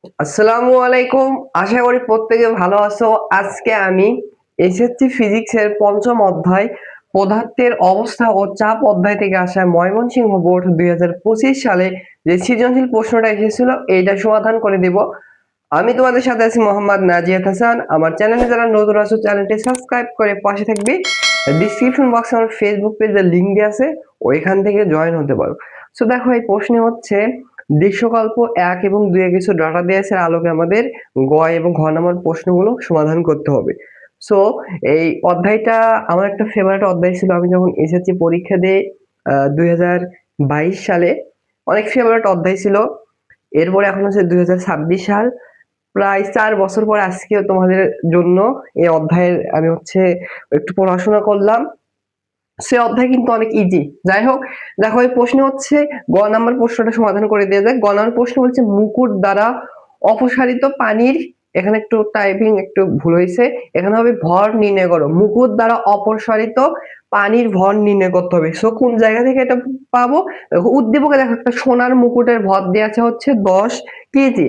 আসসালামু আলাইকুম। আশা করি প্রত্যেকে ভালো আছো। আজকে আমি এসএসসি ফিজিক্সের পঞ্চম অধ্যায় পদার্থের অবস্থা ও চাপ অধ্যায় থেকে আসা ময়মনসিংহ বোর্ড 2025 সালে যে সৃজনশীল প্রশ্নটা এসেছিল এইটা সমাধান করে দেব। আমি তোমাদের সাথে আছি মোহাম্মদ নাজিয়াত হাসান। আমার চ্যানেলে যারা নতুন আছো চ্যানেলটি সাবস্ক্রাইব করে পাশে থাকবে। ডিসক্রিপশন বক্সে আমার ফেসবুক পেজের লিংক দেওয়া আছে, ওইখান থেকে জয়েন হতে পারো। সো দেখো, এই প্রশ্নে হচ্ছে দৃশ্যকল্প 1 এবং 2 এর কিছু ডাটা দেওয়া আছে, আলোকে আমাদের গ এবং ঘ নম্বর প্রশ্নগুলো সমাধান করতে হবে। সো এই অধ্যায়টা আমার একটা ফেভারিট অধ্যায় ছিল। আমি যখন এসএসসি পরীক্ষা দিয়ে 2022 সালে অনেক ফেভারিট অধ্যায় ছিল। এরপরে এখন হচ্ছে 2026 সাল, প্রায় 4 বছর পর আজকেও তোমাদের জন্য এই অধ্যায়ের আমি হচ্ছে একটু পড়াশোনা করলাম। সে অধ্যায় কিন্তু অনেক ইজি। যাই হোক, দেখো এই প্রশ্ন হচ্ছে গ নাম্বার প্রশ্নটা সমাধান করে দেওয়া যাক। গ নাম্বার প্রশ্ন হচ্ছে মুকুট দ্বারা অপসারিত পানির, এখানে একটু টাইপিং একটু ভুল হয়েছে, এখানে হবে ভর নির্ণয় করো। মুকুট দ্বারা অপসারিত পানির ভর নির্ণয় করতে হবে। সো কোন জায়গা থেকে এটা পাবো? দেখো উদ্দীপকে দেখো একটা সোনার মুকুটের ভর দেওয়া আছে হচ্ছে 10 কেজি,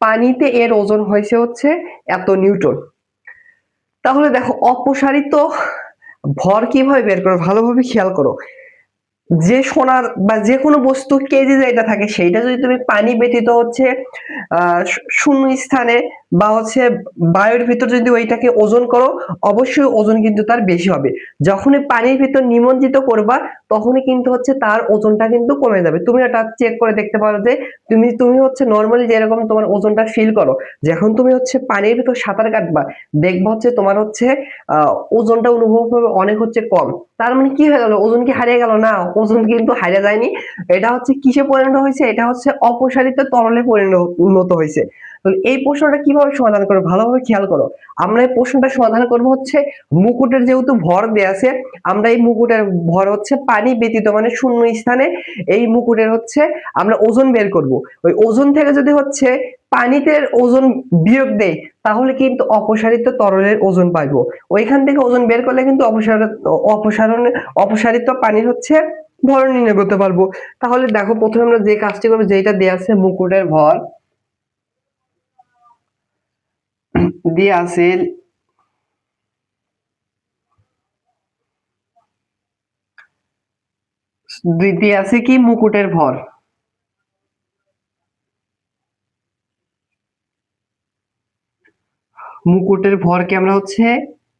পানিতে এর ওজন হয়েছে হচ্ছে এত নিউটন। তাহলে দেখো অপসারিত ভর কিভাবে বের করো, ভালোভাবে খেয়াল করো। যে সোনার বা যে কোনো বস্তু কেজি যেটা থাকে সেইটা যদি তুমি পানি ব্যতীত হচ্ছে শূন্য স্থানে বা হচ্ছে বায়ুর ভিতর যদি ওইটাকে ওজন করো, অবশ্যই ওজন কিন্তু তার বেশি হবে। যখনই পানির ভিতর নিমজ্জিত করবা তখনই কিন্তু হচ্ছে তার ওজনটা কিন্তু কমে যাবে। তুমি এটা চেক করে দেখতে পারো যে তুমি হচ্ছে নর্মালি যেরকম তোমার ওজনটা ফিল করো, যখন তুমি হচ্ছে পানির ভিতর সাঁতার কাটবা দেখবা হচ্ছে তোমার হচ্ছে ওজনটা অনুভব হবে অনেক হচ্ছে কম। তার মানে কি হয়ে গেল? ওজন কি হারিয়ে গেল? না, ওজন কিন্তু হারিয়ে যায়নি। এটা হচ্ছে কিসে পরিণত হয়েছে? এটা হচ্ছে অপসারিত তরলে পরিণত হয়েছে। তো এই প্রশ্নটা কিভাবে সমাধান করবো ভালোভাবে খেয়াল করো। আমরা এই প্রশ্নটা সমাধান করবো হচ্ছে মুকুটের যেহেতু ভর দেয়া আছে, আমরা এই মুকুটের ভর হচ্ছে পানি ব্যতীত মানে শূন্য স্থানে এই মুকুটের হচ্ছে আমরা ওজন বের করব। ওই ওজন থেকে যদি হচ্ছে পানিতে ওজন বিয়োগ দেয় তাহলে কিন্তু অপসারিত তরলের ওজন পাইবো। ওইখান থেকে ওজন বের করলে কিন্তু অপসারিত পানির হচ্ছে ভর নির্ণয় করতে পারবো। তাহলে দেখো প্রথমে আমরা যে কাজটি করবো, যেটা দেয়া আছে মুকুটের ভর দিয়ে আছে, দিয়ে আছে কি মুকুটের ভর। মুকুটের ভরকে আমরা হচ্ছে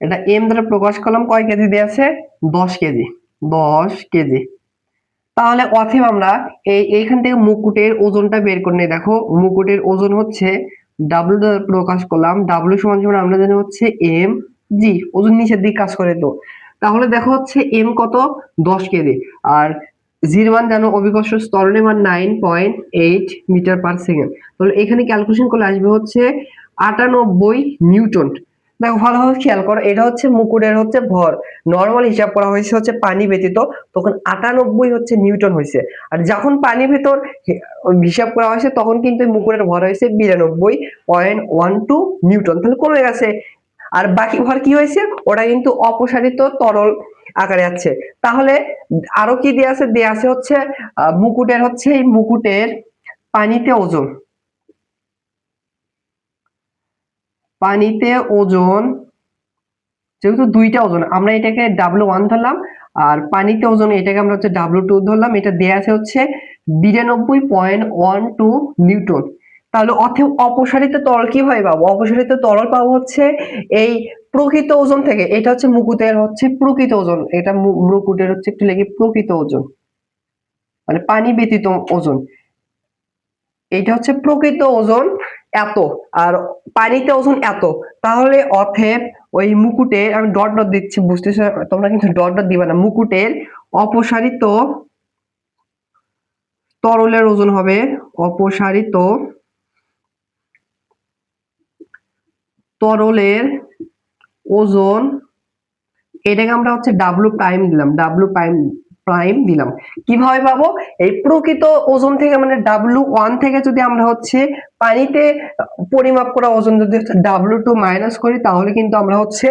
এটা এম দ্বারা প্রকাশ করলাম। কয় কেজি দেয়া আছে? 10 কেজি। 10 কেজি। তাহলে অতএব আমরা এইখান থেকে মুকুটের ওজনটা বের করে নিই। দেখো মুকুটের ওজন হচ্ছে ডাব্লিউ দ্বারা প্রকাশ করলাম। ডাব্লিউ সমান সমান আমরা জানি হচ্ছে এম জি, ওজন নিচের দিকে কাজ করে। তো তাহলে দেখো হচ্ছে এম কত? 10 কেজি। আর জির মান জানো, অভিকর্ষ ত্বরণের মান 9.8 মিটার পার সেকেন্ড। তাহলে এখানে ক্যালকুলেশন করলে আসবে হচ্ছে 98 নিউটন। দেখো ভালোভাবে খেয়াল করো, এটা হচ্ছে মুকুটের হচ্ছে ভর। নরমাল হিসাব করা হয়েছে হচ্ছে পানি ব্যতীত, তখন 98 হচ্ছে নিউটন হয়েছে। আর যখন পানির ভিতর হিসাব করা হয়েছে তখন কিন্তু মুকুটের ভর হয়েছে 92.12 নিউটন। তাহলে কমে গেছে। আর বাকি ভর কি হয়েছে? ওটা কিন্তু অপসারিত তরল আকারে আছে। তাহলে আরো কি দেয়া আছে? দেয়া আছে হচ্ছে মুকুটের হচ্ছে এই মুকুটের পানিতে ওজন, পানিতে ওজন যেহেতু দুইটা ওজন, আমরা এটাকে W1 ধরলাম, আর পানিতে ওজন এটাকে আমরা হচ্ছে W2 ধরলাম। এটা দেয়া আছে হচ্ছে 92.12 নিউটন। তাহলে অতএব অপসারিত তরল কিভাবে পাবো? অপসারিত তরল পাবো হচ্ছে এই প্রকৃত ওজন থেকে। এটা হচ্ছে মুকুটের হচ্ছে প্রকৃত ওজন। এটা মুকুটের হচ্ছে একটু লেগে প্রকৃত ওজন মানে পানি ব্যতীত ওজন। এটা হচ্ছে প্রকৃত ওজন এত, আর পানিতে ওজন এত। তাহলে অতএব ওই মুকুটে আমি ডট ডট দিচ্ছি, বুঝতেছ? তোমরা কিন্তু ডট ডট দিবা না। মুকুটের অপসারিত তরলের ওজন হবে, অপসারিত তরলের ওজন, এটাকে আমরা হচ্ছে ডাব্লু প্রাইম দিলাম। ডাব্লু প্রাইম প্রাইম দিলাম। কিভাবে পাবো? এই প্রকৃত ওজন থেকে মানে W1 থেকে যদি আমরা হচ্ছে পানিতে পরিমাপ করা ওজন যদি W2 মাইনাস করি তাহলে কিন্তু আমরা হচ্ছে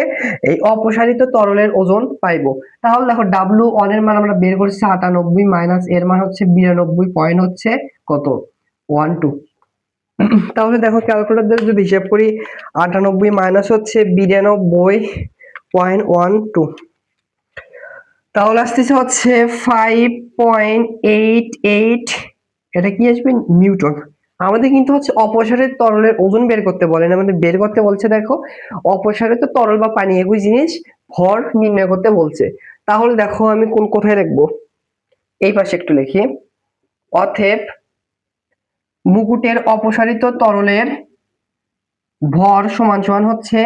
এই অপসারিত তরলের ওজন পাইবো। তাহলে দেখো W1 এর মান আমরা বের করছি 98 মাইনাস এর মান হচ্ছে 92 পয়েন্ট হচ্ছে কত 12। তাহলে দেখো ক্যালকুলেটর দিয়ে যদি হিসাব করি 98 মাইনাস হচ্ছে 92.12, তাহলে আসতেছে হচ্ছে 5.88। এটা কি আসবে? নিউটন। আমাদের কিন্তু হচ্ছে অপসারিত তরলের ওজন বের করতে বলেন, আমাদের বের করতে বলছে দেখো অপসারিত তরল বা পানি একই জিনিস ভর নির্ণয় করতে বলছে। তাহলে দেখো আমি কোথায় লিখবো, এই পাশে একটু লিখি। অতএব মুকুটের অপসারিত তরলের ভর সমান সমান হচ্ছে,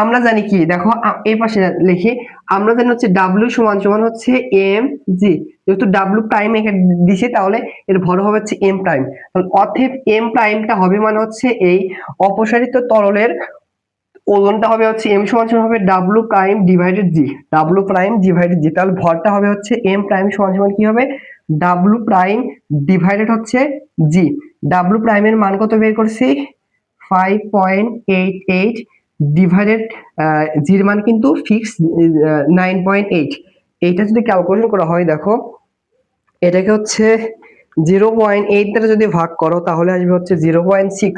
আমরা জানি কি দেখো এই পাশে লিখি, আমরা জানি হচ্ছে ডাব্লিউ সমান সমান হচ্ছে এম জি, যেহেতু ডাব্লিউ প্রাইম এখানে দিছে তাহলে এর ভর হবে হচ্ছে এম প্রাইম। তাহলে অতএব এম প্রাইমটা হবে মানে হচ্ছে এই অপসারিত তরলের ওজনটা হবে হচ্ছে এম সমান সমান হবে ডাব্লিউ প্রাইম ডিভাইডেড জি, ডাব্লিউ প্রাইম ডিভাইডেড জি। তাহলে ভরটা হবে হচ্ছে এম প্রাইম সমান সমান কি হবে? ডাব্লিউ প্রাইম ডিভাইডেড হচ্ছে জি। ডাব্লিউ প্রাইমের মান কত বের করছি? 5.88 ডিভাইডেড জির মান কিন্তু ফিক্স 9.8। এইটা যদি ক্যালকুলেশন করা হয় দেখো এটাকে হচ্ছে 0.8 দ্বারা যদি ভাগ করো তাহলে আসবে হচ্ছে 0.6,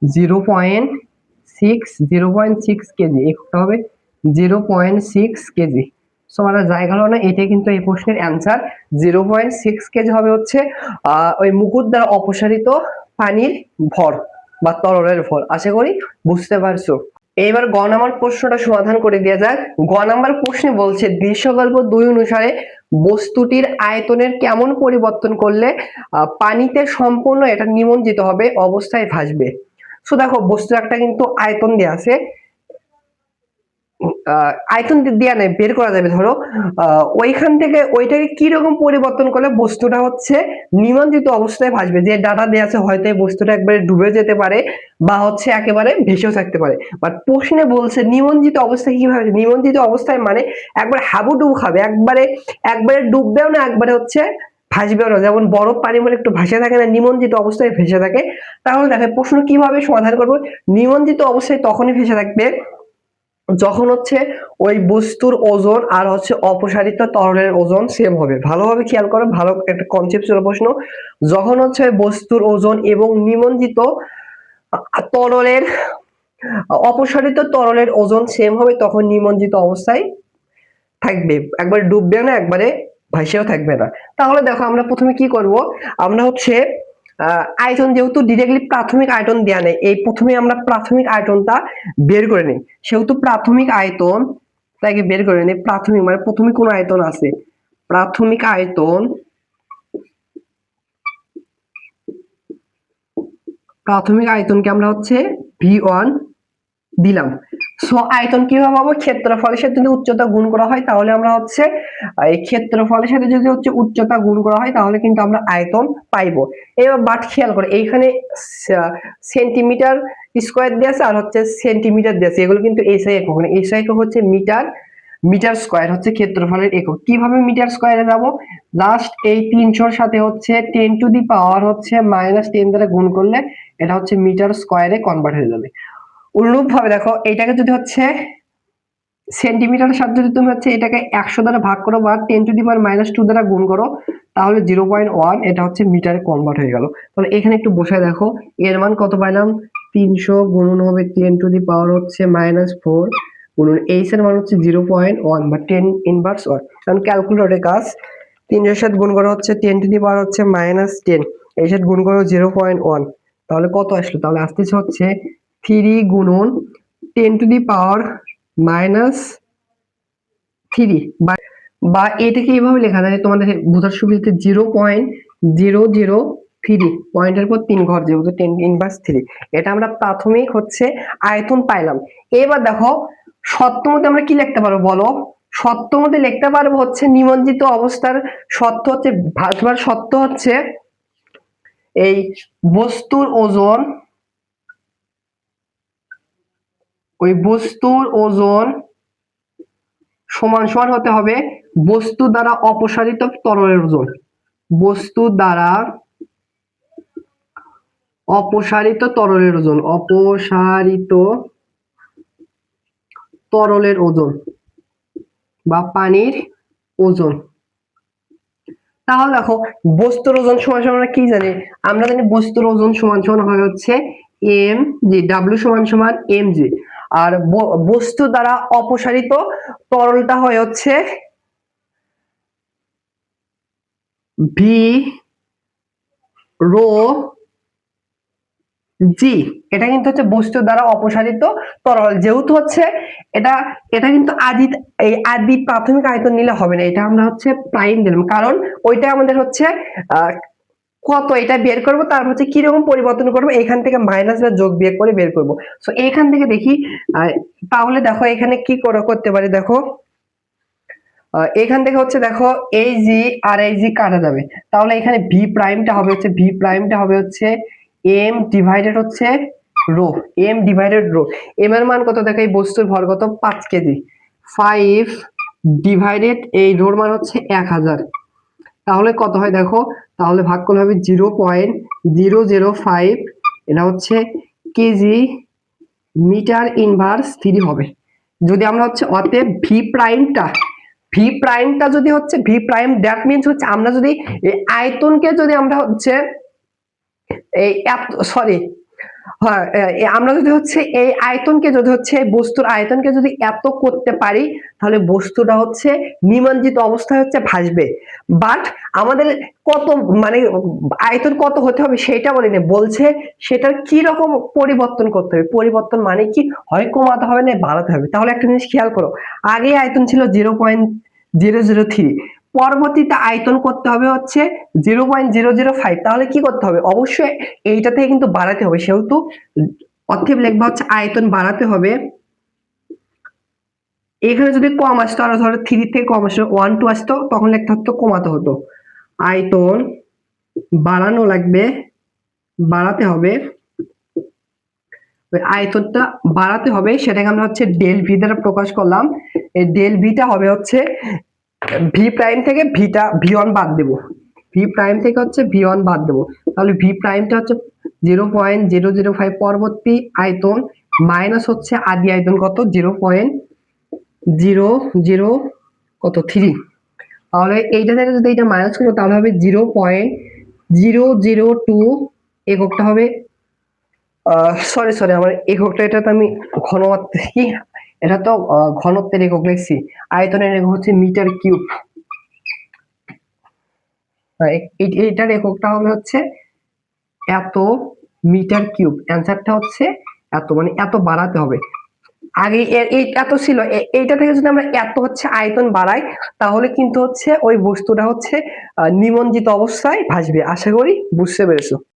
0.6 কেজি। একটা হবে 0.6 কেজি। সো আমরা জায়গা হলো না, এটাই কিন্তু এই প্রশ্নের অ্যান্সার। 0.6 কেজি হবে হচ্ছে ওই মুকুট দ্বারা অপসারিত পানির ভর বা তরলের ভর। আশা করি বুঝতে পারছো। এইবার গ নাম্বার প্রশ্নটা সমাধান করে দেওয়া যাক। গ নাম্বার প্রশ্নে বলছে দৃশ্যকল্প 2 অনুসারে বস্তুটির আয়তনের কেমন পরিবর্তন করলে পানিতে সম্পূর্ণ এটা নিমজ্জিত হবে অবস্থায় ভাসবে। সো দেখো বস্তু একটা কিন্তু আয়তন দেয়া আছে, আয়তন দেয়া নেই, বের করা যাবে। ধরো ওইখান থেকে ওইটাকে কি রকম পরিবর্তন করলে বস্তুটা হচ্ছে নিমজ্জিত অবস্থায় ভাসবে। যে ডাটা দেয়া আছে হয়তো এই বস্তুটা একবারে ডুবে যেতে পারে বা হচ্ছে একেবারে ভেসেও থাকতে পারে, বাট প্রশ্নে বলছে নিমজ্জিত অবস্থায় কিভাবে, নিমজ্জিত অবস্থায় মানে একবার হাবুডুবু খাবে, একবারে একবারে ডুববেও না, একবারে হচ্ছে ভাসবেও না। যেমন বরফ পানি বলে একটু ভাসে থাকে না, নিমজ্জিত অবস্থায় ভেসে থাকে। তাহলে দেখো প্রশ্ন কিভাবে সমাধান করবো। নিমজ্জিত অবস্থায় তখনই ভেসে থাকবে যখন হচ্ছে ওই বস্তুর ওজন আর হচ্ছে অপসারিত তরলের ওজন সেম হবে। ভালোভাবে খেয়াল করো, ভালো একটা কনসেপচুয়াল প্রশ্ন। যখন হচ্ছে বস্তুর ওজন এবং নিমজ্জিত তরলের অপসারিত তরলের ওজন সেম হবে তখন নিমজ্জিত অবস্থায় থাকবে, একবারে ডুববে না, একবারে ভাসেও থাকবে না। তাহলে দেখো আমরা প্রথমে কি করব, আমরা হচ্ছে আয়তন যেহেতু ডিরেক্টলি প্রাথমিক আয়তন দেয়া নেই, এই প্রথমে আমরা প্রাথমিক আয়তনটা বের করে নিই। সেহেতু প্রাথমিক আয়তন তাকে বের করে নিই। প্রাথমিক মানে প্রথমে কোন আয়তন আছে, প্রাথমিক আয়তন, প্রাথমিক আয়তনকে আমরা হচ্ছে V1 দিলাম। সো আয়তন কিভাবে পাবো, ক্ষেত্রফলের সাথে যদি উচ্চতা গুণ করা হয় তাহলে আমরা হচ্ছে এই ক্ষেত্রফলের সাথে যদি হচ্ছে উচ্চতা গুণ করা হয় তাহলে কিন্তু আমরা আয়তন পাইবো। এবার বাট খেয়াল করে এইখানে সেন্টিমিটার স্কয়ার দেয়া আছে আর হচ্ছে সেন্টিমিটার দেয়া আছে, এগুলো কিন্তু এসআই একক না, এসআই একক হচ্ছে মিটার, মিটার স্কয়ার হচ্ছে ক্ষেত্রফলের একক। কিভাবে মিটার স্কয়ারে যাব, জাস্ট এই 300 সাথে হচ্ছে 10 টু দি পাওয়ার হচ্ছে -10 দ্বারা গুণ করলে এটা হচ্ছে মিটার স্কয়ারে কনভার্ট হয়ে যাবে। অনুরূপ ভাবে দেখো এটাকে যদি হচ্ছে সেন্টিমিটারের সাথে যদি তুমি হচ্ছে এটাকে 100 দ্বারা ভাগ করো বা 10 টু দি পাওয়ার -2 দ্বারা গুণ করো তাহলে 0.1 এটা হচ্ছে মিটারে কনভার্ট হয়ে গেল। তাহলে এখানে একটু বসায় দেখো এর মান কত পাইলাম, 300 গুণন হবে 10 টু দি পাওয়ার হচ্ছে -4 গুণন এইচ এর মান হচ্ছে 0.1 বা 10 ইনভার্স 1। কারণ ক্যালকুলেটরের কাজ 300 এর সাথে গুণ করা হচ্ছে 10 টু দি পাওয়ার হচ্ছে -10, এর সাথে গুণ করো 0.1, তাহলে কত আসলো, তাহলে আসতেছে হচ্ছে 3 গুণন 10 টু দি পাওয়ার -3 বা এটাকে এইভাবে লেখা যায় তোমাদের বোঝার সুবিধাতে 0.003, পয়েন্টের পর 3 ঘর যেহেতু 10 ইনভার্স 3। এটা আমরা প্রাথমিক হচ্ছে আয়তন পাইলাম। এবার দেখো শর্ত মতে আমরা কি লিখতে পারবো বলো, শর্ত মতে লিখতে পারবো হচ্ছে নিমজ্জিত অবস্থার শর্ত হচ্ছে ভাসবার শর্ত হচ্ছে এই বস্তুর ওজন, ওই বস্তুর ওজন সমান সমান হতে হবে বস্তু দ্বারা অপসারিত তরলের ওজন, বস্তু দ্বারা অপসারিত তরলের ওজন, অপসারিত তরলের ওজন বা পানির ওজন। তাহলে দেখো বস্তুর ওজন সমান সমান আমরা কি জানি? আমরা জানি বস্তুর ওজন সমান সমান হয় হচ্ছে এম জি, ডাব্লিউ সমান সমান এম জি। আর বস্তু দ্বারা অপসারিত তরলটা হয় হচ্ছে ভি রো জি। এটা কিন্তু হচ্ছে বস্তু দ্বারা অপসারিত তরল, যেহেতু হচ্ছে এটা এটা কিন্তু আদি প্রাথমিক আয়তন নিলে হবে না, এটা আমরা হচ্ছে প্রাইম দিলাম, কারণ ওইটা আমাদের হচ্ছে কত এটা বের করবো, তারপর হচ্ছে কিরকম পরিবর্তন করবো এখান থেকে মাইনাস বা যোগ বিয়োগ করে বের করবো। সো এইখান থেকে দেখি তাহলে দেখো এখানে কি করতে পারি, দেখো এখান থেকে হচ্ছে দেখো এই জি আর এই জি কাটা যাবে, তাহলে এখানে ভি প্রাইমটা হবে হচ্ছে এম ডিভাইডেড হচ্ছে rho, m divided rho. M এর মান কত দেখো, এই বস্তুর ভর কত 5 কেজি, 5 ডিভাইডেড এই রোর মান হচ্ছে 1000, তাহলে কত হয় দেখো, তাহলে ভাগ করলে হবে 0.005, এটা হচ্ছে কেজি মিটার ইনভার্স 3 হবে। যদি আমরা হচ্ছে অতএব ভি প্রাইমটা যদি হচ্ছে ভি প্রাইম, দ্যাট মিন্স হচ্ছে আমরা যদি এই আয়তনকে যদি আমরা হচ্ছে এই সরি হ্যাঁ, আমরা যদি হচ্ছে এই আয়তনকে যদি হচ্ছে বস্তুর আয়তনকে যদি এত করতে পারি, তাহলে বস্তুটা হচ্ছে নিমজ্জিত অবস্থায় হচ্ছে ভাসবে। বাট আমাদের কত মানে আয়তন কত হতে হবে সেটা বলিনি, বলছে সেটার কি রকম পরিবর্তন করতে হবে। পরিবর্তন মানে কি, হয় কমাতে হবে না বাড়াতে হবে। তাহলে একটা জিনিস খেয়াল করো, আগে আয়তন ছিল 0.003, পরবর্তীতে আয়তন করতে হবে হচ্ছে 0.005, তাহলে কি করতে হবে, অবশ্যই এইটা থেকে কিন্তু বাড়াতে হবে, সেহেতু অতএব লিখবা হচ্ছে আয়তন বাড়াতে হবে। এখানে যদি কম আসতো, আর ধরো 3 থেকে কম আসতো, 1 2 আসতো, তখন লিখতে হতো কমাতে হতো। আয়তন বাড়ানো লাগবে, বাড়াতে হবে, আয়তনটা বাড়াতে হবে, সেটাকে আমরা হচ্ছে ডেল ভি দ্বারা প্রকাশ করলাম। এই ডেল ভিটা হবে হচ্ছে ভি প্রাইম থেকে ভি1 বাদ দেব, ভি প্রাইম থেকে হচ্ছে ভি1 বাদ দেব, তাহলে ভি প্রাইমটা হচ্ছে 0.005, পরবর্তী আয়তন মাইনাস হচ্ছে আদি আয়তন কত 0.00 কত 3, তাহলে এইটা থেকে যদি এটা মাইনাস করবো তাহলে হবে 0.002 এককটা হবে, সরি সরি আমার এককটা, এটা তো আমি ঘনমাত্রা কি, এটা তো ঘনত্বের একক লিখছি, আয়তনের একক হচ্ছে মিটার কিউব। এইটার এককটা হবে হচ্ছে এত মিটার কিউব, অ্যান্সারটা হচ্ছে এত, মানে এত বাড়াতে হবে। আগে এই এত ছিল, এইটা থেকে যদি আমরা এত হচ্ছে আয়তন বাড়াই, তাহলে কিন্তু হচ্ছে ওই বস্তুটা হচ্ছে নিমজ্জিত অবস্থায় ভাসবে। আশা করি বুঝতে পেরেছো।